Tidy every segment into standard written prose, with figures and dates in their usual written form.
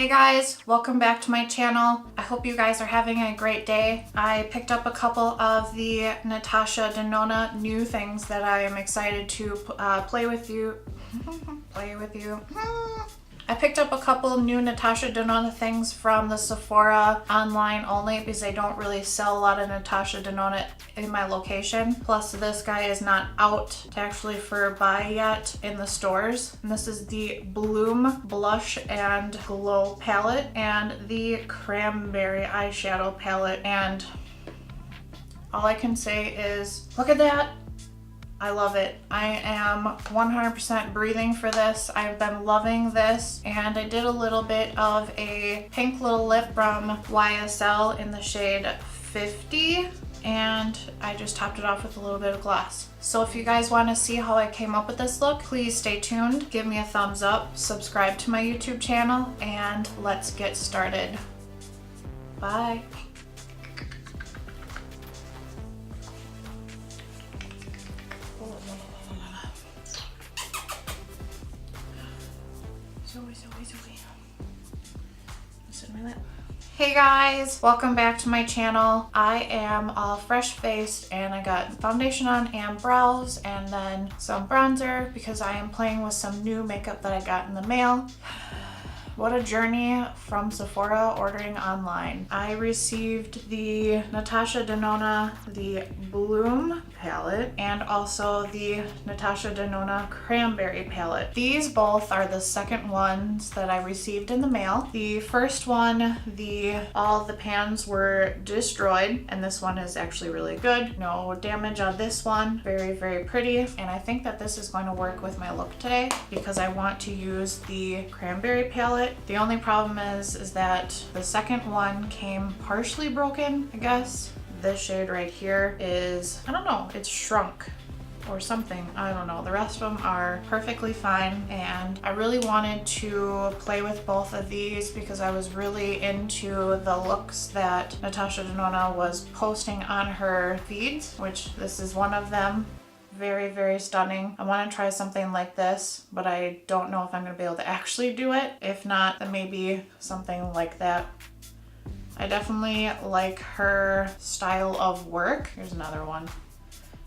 Hey guys, welcome back to my channel. I hope you guys are having a great day. I picked up a couple of the Natasha-Denona new things that I am excited to play with you. I picked up a couple new Natasha-Denona things from the Sephora online only because they don't really sell a lot of Natasha-Denona in my location. Plus this guy is not out to actually for buy yet in the stores. And this is the Bloom Blush and Glow palette and the Cranberry Eye Shadow Palette. And all I can say is, look at that. I love it. I am 100% breathing for this. I've been loving this, and I did a little bit of a pink little lip from YSL in the shade 50, and I just topped it off with a little bit of gloss. So if you guys want to see how I came up with this look, please stay tuned, give me a thumbs up, subscribe to my YouTube channel, and let's get started. Bye. Hey guys, welcome back to my channel. I am all fresh faced and I got foundation on and brows and then some bronzer because I am playing with some new makeup that I got in the mail. What a journey from Sephora ordering online. I received the Natasha-Denona, the Bloom palette, and also the Natasha-Denona-Cranberry palette. These both are the second ones that I received in the mail. The first one, all the pans were destroyed, and this one is actually really good. No damage on this one. Very, very pretty. And I think that this is going to work with my look today because I want to use the Cranberry palette. The only problem is that the second one came partially broken, I guess. This shade right here is, I don't know, it's shrunk or something. I don't know. The rest of them are perfectly fine, and I really wanted to play with both of these because I was really into the looks that Natasha-Denona was posting on her feeds, which this is one of them. Very, very stunning. I want to try something like this, but I don't know if I'm going to be able to actually do it. If not, then maybe something like that. I definitely like her style of work. Here's another one.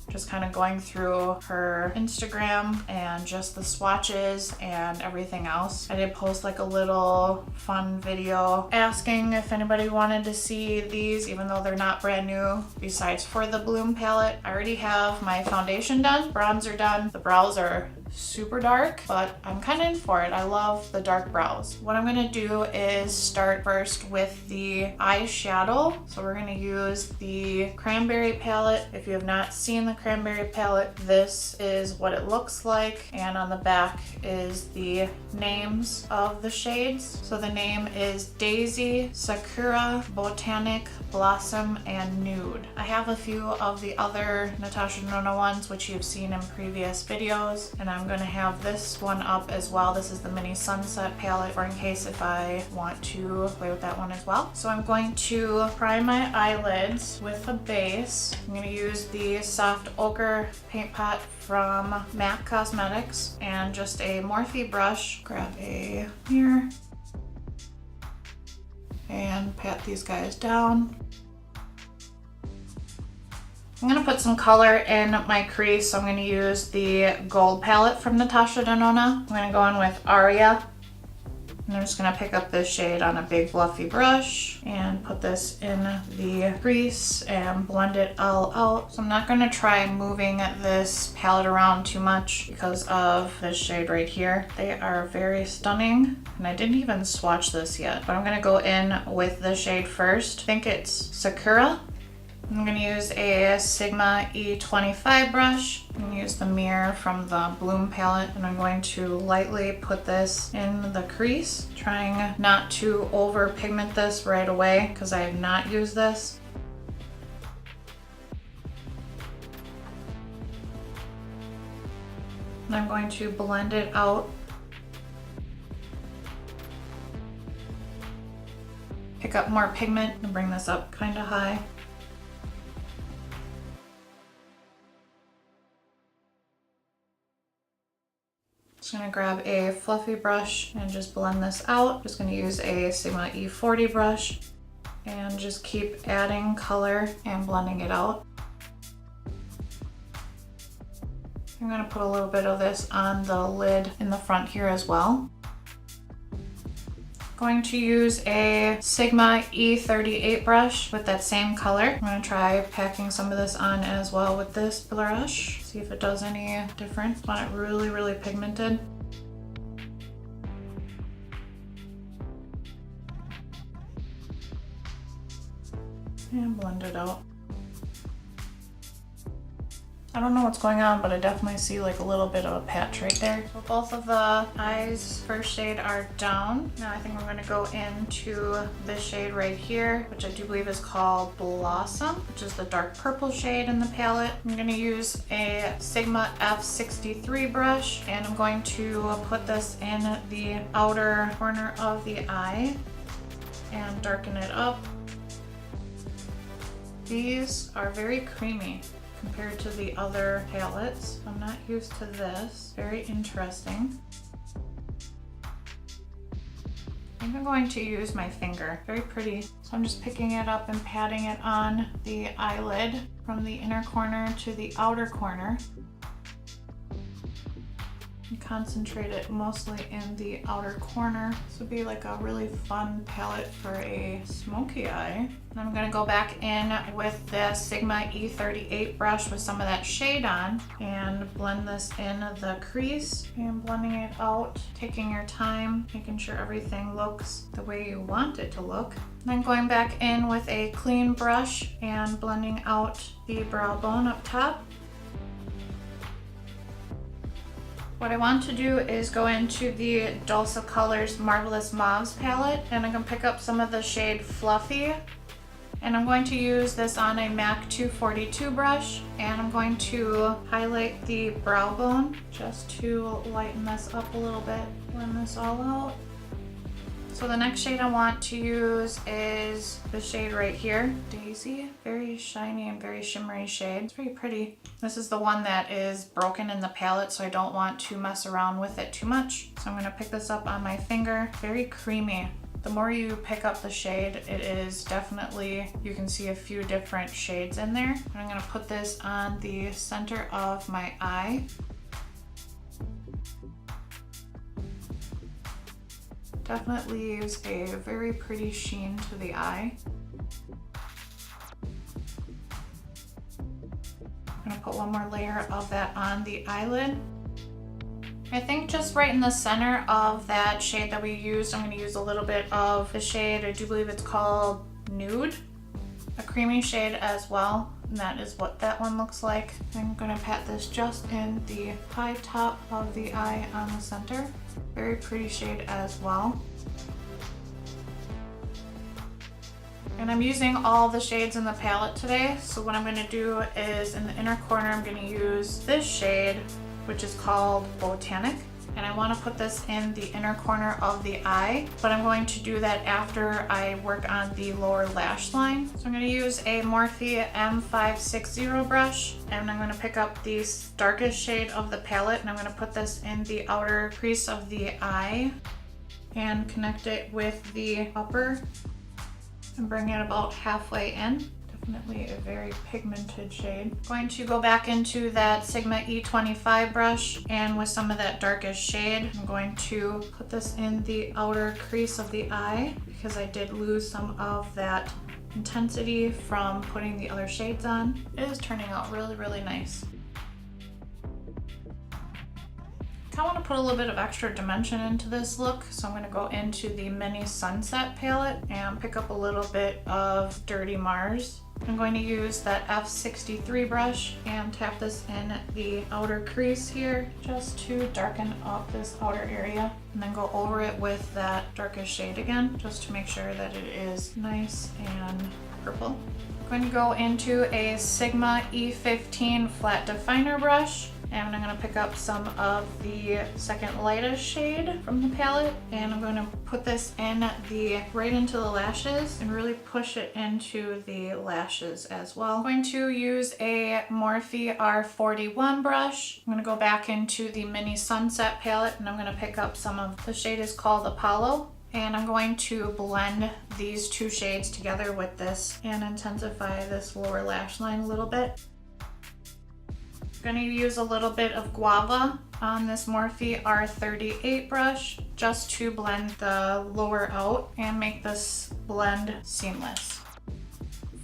Just kind of going through her Instagram and just the swatches and everything else. I did post like a little fun video asking if anybody wanted to see these, even though they're not brand new, besides for the Bloom palette. I already have my foundation done, bronzer done. The brows are super dark, but I'm kind of in for it. I love the dark brows. What I'm gonna do is start first with the eyeshadow. So we're gonna use the Cranberry palette. If you have not seen the Cranberry palette, this is what it looks like, and on the back is the names of the shades. So the name is Daisy, Sakura, Botanic, Blossom, and Nude. I have a few of the other Natasha-Denona ones which you've seen in previous videos, and I'm going to have this one up as well. This is the mini sunset palette, or in case if I want to play with that one as well. So I'm going to prime my eyelids with a base. I'm going to use the soft ochre paint pot from MAC Cosmetics and just a Morphe brush. Grab a mirror and pat these guys down. I'm going to put some color in my crease, so I'm going to use the gold palette from Natasha-Denona. I'm going to go in with Aria. And I'm just going to pick up this shade on a big fluffy brush and put this in the crease and blend it all out. So I'm not going to try moving this palette around too much because of this shade right here. They are very stunning, and I didn't even swatch this yet, but I'm going to go in with the shade first. I think it's Sakura. I'm going to use a Sigma E25 brush. I'm going to use the mirror from the Bloom palette, and I'm going to lightly put this in the crease, trying not to over pigment this right away because I have not used this. And I'm going to blend it out. Pick up more pigment and bring this up kind of high. Just gonna grab a fluffy brush and just blend this out. Just gonna use a Sigma E40 brush and just keep adding color and blending it out. I'm gonna put a little bit of this on the lid in the front here as well. Going to use a Sigma E38 brush with that same color. I'm gonna try packing some of this on as well with this brush. See if it does any different. I want it really, really pigmented. And blend it out. I don't know what's going on, but I definitely see like a little bit of a patch right there. So both of the eyes first shade are down. Now I think we're gonna go into this shade right here, which I do believe is called Blossom, which is the dark purple shade in the palette. I'm gonna use a Sigma F63 brush, and I'm going to put this in the outer corner of the eye and darken it up. These are very creamy compared to the other palettes. I'm not used to this. Very interesting. I think I'm going to use my finger. Very pretty. So I'm just picking it up and patting it on the eyelid from the inner corner to the outer corner. And concentrate it mostly in the outer corner. This would be like a really fun palette for a smoky eye. And I'm gonna go back in with the Sigma E38 brush with some of that shade on and blend this in the crease and blending it out, taking your time, making sure everything looks the way you want it to look. Then going back in with a clean brush and blending out the brow bone up top. What I want to do is go into the Dulce Colors Marvelous Mauves palette, and I'm going to pick up some of the shade Fluffy, and I'm going to use this on a MAC 242 brush, and I'm going to highlight the brow bone just to lighten this up a little bit, blend this all out. So the next shade I want to use is the shade right here, Daisy. Very shiny and very shimmery shade. It's pretty pretty. This is the one that is broken in the palette, so I don't want to mess around with it too much. So I'm gonna pick this up on my finger. Very creamy. The more you pick up the shade, it is definitely, you can see a few different shades in there. And I'm gonna put this on the center of my eye. Definitely leaves a very pretty sheen to the eye. I'm gonna put one more layer of that on the eyelid. I think just right in the center of that shade that we used, I'm gonna use a little bit of the shade, I do believe it's called Nude, a creamy shade as well. And that is what that one looks like. I'm gonna pat this just in the high top of the eye on the center. Very pretty shade as well. And I'm using all the shades in the palette today. So what I'm gonna do is in the inner corner, I'm gonna use this shade, which is called Botanic. And I wanna put this in the inner corner of the eye, but I'm going to do that after I work on the lower lash line. So I'm gonna use a Morphe M560 brush, and I'm gonna pick up the darkest shade of the palette, and I'm gonna put this in the outer crease of the eye and connect it with the upper and bring it about halfway in. Definitely a very pigmented shade. Going to go back into that Sigma E25 brush, and with some of that darkest shade, I'm going to put this in the outer crease of the eye because I did lose some of that intensity from putting the other shades on. It is turning out really, really nice. I want to put a little bit of extra dimension into this look, so I'm going to go into the Mini Sunset palette and pick up a little bit of Dirty Mars. I'm going to use that F63 brush and tap this in the outer crease here just to darken up this outer area, and then go over it with that darkest shade again just to make sure that it is nice and purple. I'm going to go into a Sigma E15 flat definer brush And I'm gonna pick up some of the second lightest shade from the palette, and I'm gonna put this in right into the lashes and really push it into the lashes as well. I'm going to use a Morphe R41 brush. I'm gonna go back into the Mini Sunset palette, and I'm gonna pick up some of the shade is called Apollo. And I'm going to blend these two shades together with this and intensify this lower lash line a little bit. I'm going to use a little bit of Guava on this Morphe R38 brush just to blend the lower out and make this blend seamless.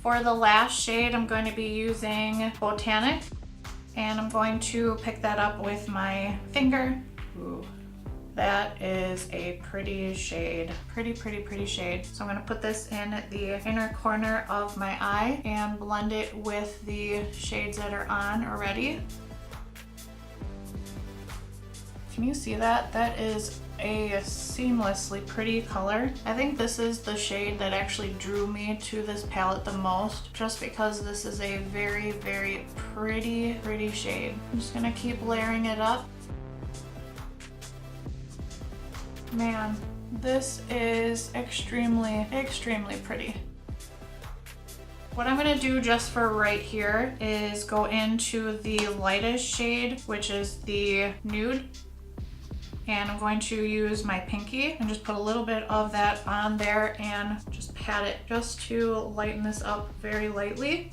For the last shade, I'm going to be using Botanic, and I'm going to pick that up with my finger. Ooh. That is a pretty shade, pretty shade. So I'm gonna put this in the inner corner of my eye and blend it with the shades that are on already. Can you see that? That is a seamlessly pretty color. I think this is the shade that actually drew me to this palette the most, just because this is a very pretty shade. I'm just gonna keep layering it up. Man, this is extremely pretty. What I'm gonna do just for right here is go into the lightest shade, which is the nude. And I'm going to use my pinky and just put a little bit of that on there and just pat it just to lighten this up very lightly.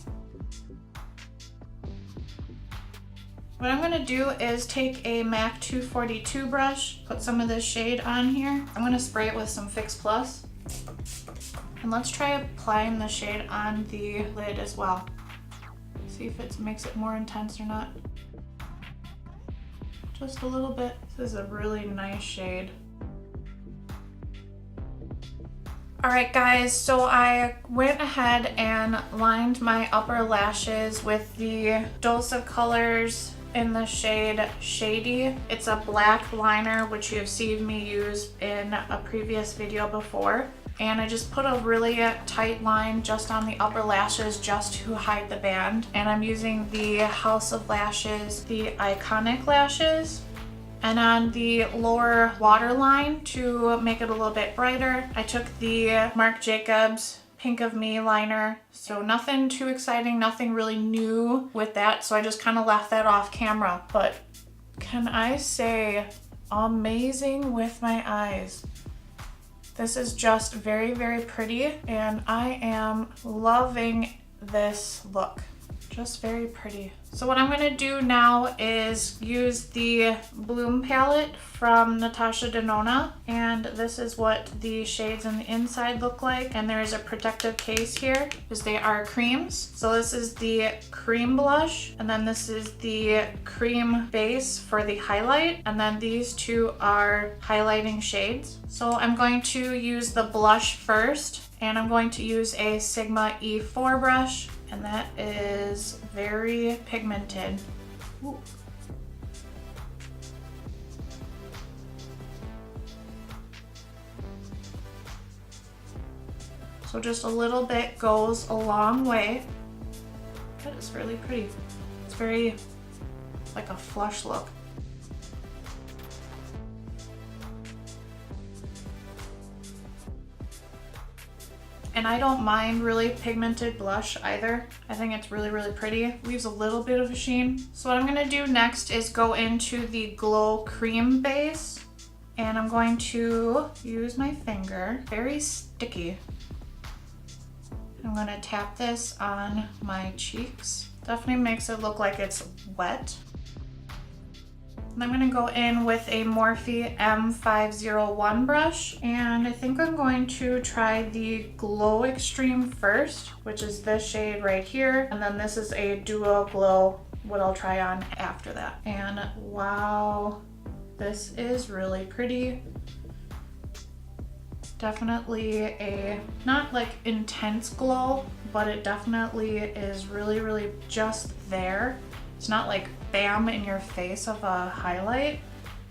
What I'm gonna do is take a MAC 242 brush, put some of this shade on here. I'm gonna spray it with some Fix Plus. And let's try applying the shade on the lid as well. See if it makes it more intense or not. Just a little bit. This is a really nice shade. Alright guys, so I went ahead and lined my upper lashes with the Dose of Colors in the shade Shady. It's a black liner, which you have seen me use in a previous video before. And I just put a really tight line just on the upper lashes just to hide the band. And I'm using the House of Lashes, the Iconic Lashes. And on the lower waterline, to make it a little bit brighter, I took the Marc Jacobs Pink of Me liner. So nothing too exciting, nothing really new with that. So I just kind of left that off camera. But can I say, amazing with my eyes. This is just very pretty, and I am loving this look. Just very pretty. So what I'm gonna do now is use the Bloom palette from Natasha-Denona, and this is what the shades on the inside look like. And there's a protective case here because they are creams. So this is the cream blush, and then this is the cream base for the highlight, and then these two are highlighting shades. So I'm going to use the blush first, and I'm going to use a Sigma E4 brush. And that is very pigmented. Ooh. So just a little bit goes a long way. That is really pretty. It's very like a flush look. And I don't mind really pigmented blush either. I think it's really pretty. Leaves a little bit of a sheen. So what I'm gonna do next is go into the Glow Cream base, and I'm going to use my finger, very sticky. I'm gonna tap this on my cheeks. Definitely makes it look like it's wet. And I'm gonna go in with a Morphe M501 brush, and I think I'm going to try the Glow Extreme first, which is this shade right here, and then this is a Duo Glow, what I'll try on after that. And wow, this is really pretty. Definitely a, not like intense glow, but it definitely is really just there. It's not like bam in your face of a highlight,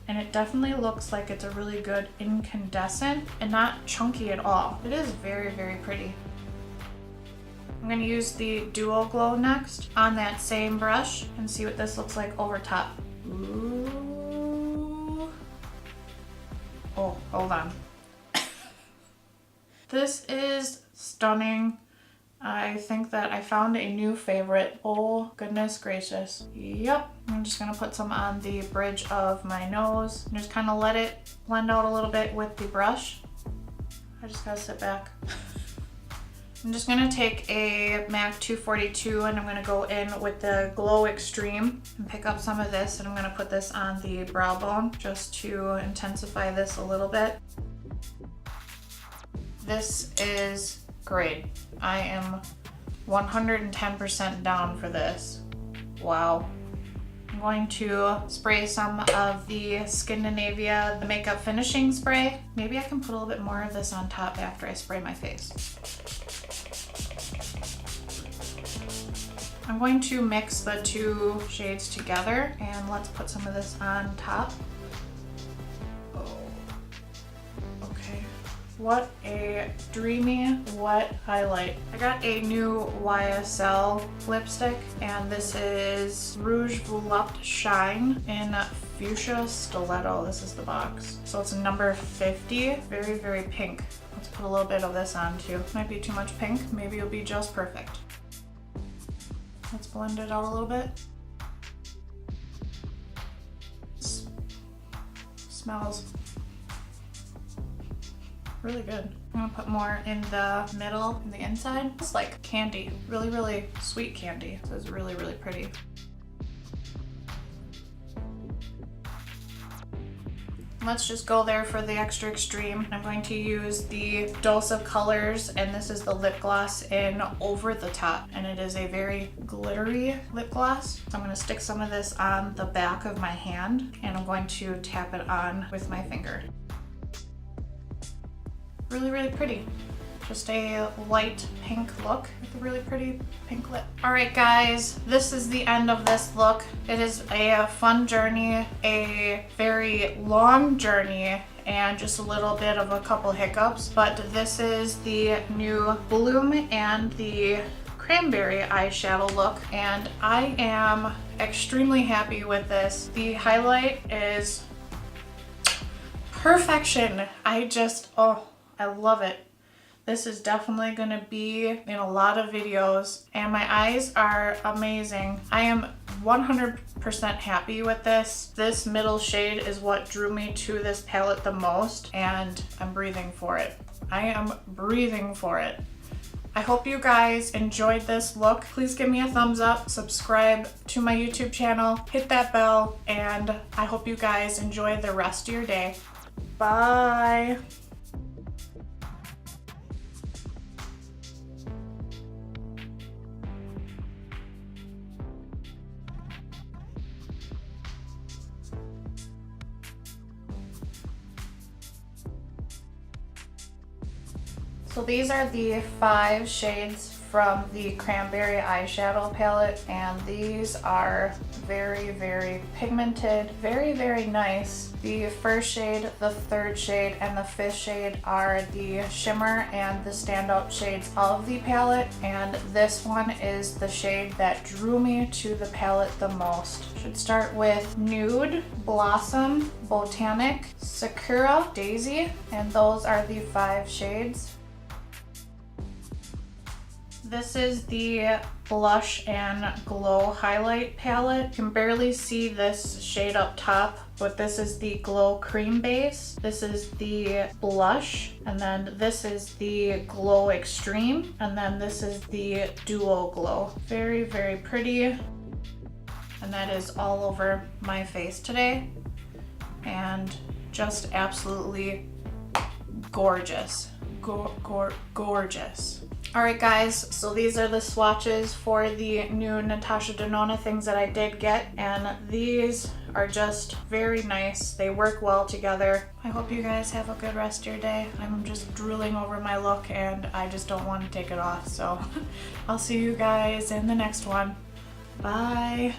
and it definitely looks like it's a really good incandescent and not chunky at all. It is very pretty. I'm going to use the Duo Glow next on that same brush and see what this looks like over top. Ooh. Oh, hold on. This is stunning. I think that I found a new favorite. Oh, goodness gracious. Yep. I'm just gonna put some on the bridge of my nose and just kind of let it blend out a little bit with the brush. I just gotta sit back. I'm just gonna take a MAC 242 and I'm gonna go in with the Glow Extreme and pick up some of this, and I'm gonna put this on the brow bone just to intensify this a little bit. This is great. I am 110% down for this. Wow. I'm going to spray some of the Scandinavia, the makeup finishing spray. Maybe I can put a little bit more of this on top after I spray my face. I'm going to mix the two shades together, and let's put some of this on top. Oh, okay. What a dreamy wet highlight. I got a new YSL lipstick, and this is Rouge Volupte Shine in Fuchsia Stiletto. This is the box. So it's number 50. Very, very pink. Let's put a little bit of this on too. Might be too much pink. Maybe it'll be just perfect. Let's blend it out a little bit. Smells really good. I'm gonna put more in the middle and the inside. It's like candy, really, really sweet candy. So it's really, really pretty. Let's just go there for the extra extreme. I'm going to use the Dose of Colors, and this is the lip gloss in Over the Top, and it is a very glittery lip gloss. So I'm going to stick some of this on the back of my hand, and I'm going to tap it on with my finger. Really, really pretty. Just a light pink look with a really pretty pink lip. All right, guys, this is the end of this look. It is a fun journey, a very long journey, and just a little bit of a couple hiccups. But this is the new Bloom and the Cranberry Eye Shadow look, and I am extremely happy with this. The highlight is perfection. I love it. This is definitely gonna be in a lot of videos, and my eyes are amazing. I am 100% happy with this. This middle shade is what drew me to this palette the most, and I'm breathing for it. I am breathing for it. I hope you guys enjoyed this look. Please give me a thumbs up, subscribe to my YouTube channel, hit that bell, and I hope you guys enjoy the rest of your day. Bye. So these are the 5 shades from the Cranberry Eyeshadow Palette, and these are very, very pigmented, very, very nice. The first shade, the third shade, and the 5th shade are the shimmer and the standout shades of the palette, and this one is the shade that drew me to the palette the most. Should start with Nude, Blossom, Botanic, Sakura, Daisy, and those are the 5 shades. This is the Blush and Glow Highlight Palette. You can barely see this shade up top, but this is the Glow Cream Base. This is the Blush, and then this is the Glow Extreme, and then this is the Duo Glow. Very, very pretty. And that is all over my face today. And just absolutely gorgeous. Gorgeous. Alright guys, so these are the swatches for the new Natasha-Denona things that I did get, and these are just very nice. They work well together. I hope you guys have a good rest of your day. I'm just drooling over my look and I just don't want to take it off, so I'll see you guys in the next one. Bye!